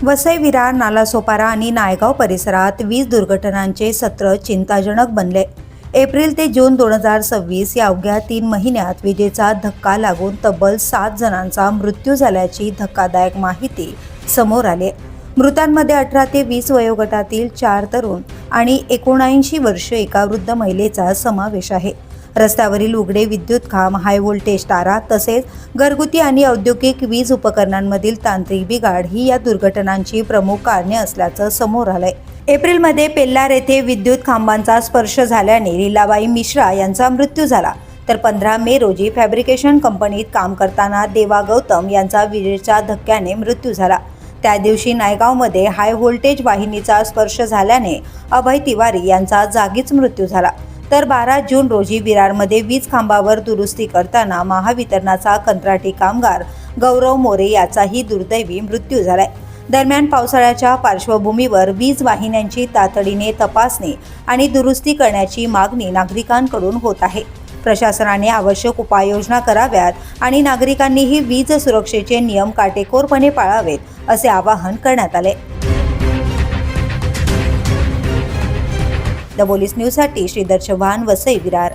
वसई, विरार, नालासोपारा आणि नायगाव परिसरात वीज दुर्घटनांचे सत्र चिंताजनक बनले. एप्रिल ते जून 2026 या अवघ्या 3 महिन्यात विजेचा धक्का लागून तब्बल 7 जणांचा मृत्यू झाल्याची धक्कादायक माहिती समोर आली. मृतांमध्ये 18 ते 20 वयोगटातील 4 तरुण आणि 79 वर्ष एका वृद्ध महिलेचा समावेश आहे. रस्त्यावरील उघडे विद्युत खांब, हाय व्होल्टेज तारा तसेच घरगुती आणि औद्योगिक वीज उपकरणांमधील तांत्रिक बिघाड ही या दुर्घटनांची प्रमुख कारणे असल्याचं समोर आलंय. एप्रिलमध्ये पेल्लार येथे विद्युत खांबांचा स्पर्श झाल्याने लीलाबाई मिश्रा यांचा मृत्यू झाला, तर 15 मे रोजी फॅब्रिकेशन कंपनीत काम करताना देवा गौतम यांचा विजेच्या धक्क्याने मृत्यू झाला. त्या दिवशी नायगावमध्ये हाय व्होल्टेज वाहिनीचा स्पर्श झाल्याने अभय तिवारी यांचा जागीच मृत्यू झाला. तर 12 जून रोजी विरारमध्ये वीज खांबावर दुरुस्ती करताना महावितरणाचा कंत्राटी कामगार गौरव मोरे याचाही दुर्दैवी मृत्यू झालाय. दरम्यान पावसाळ्याच्या पार्श्वभूमीवर वीज वाहिन्यांची तातडीने तपासणी आणि दुरुस्ती करण्याची मागणी नागरिकांकडून होत आहे. प्रशासनाने आवश्यक उपाययोजना कराव्यात आणि नागरिकांनीही वीज सुरक्षेचे नियम काटेकोरपणे पाळावेत असे आवाहन करण्यात आले. द बोलीस न्यूजसाठी श्रीधर चव्हाण, वसई, विरार.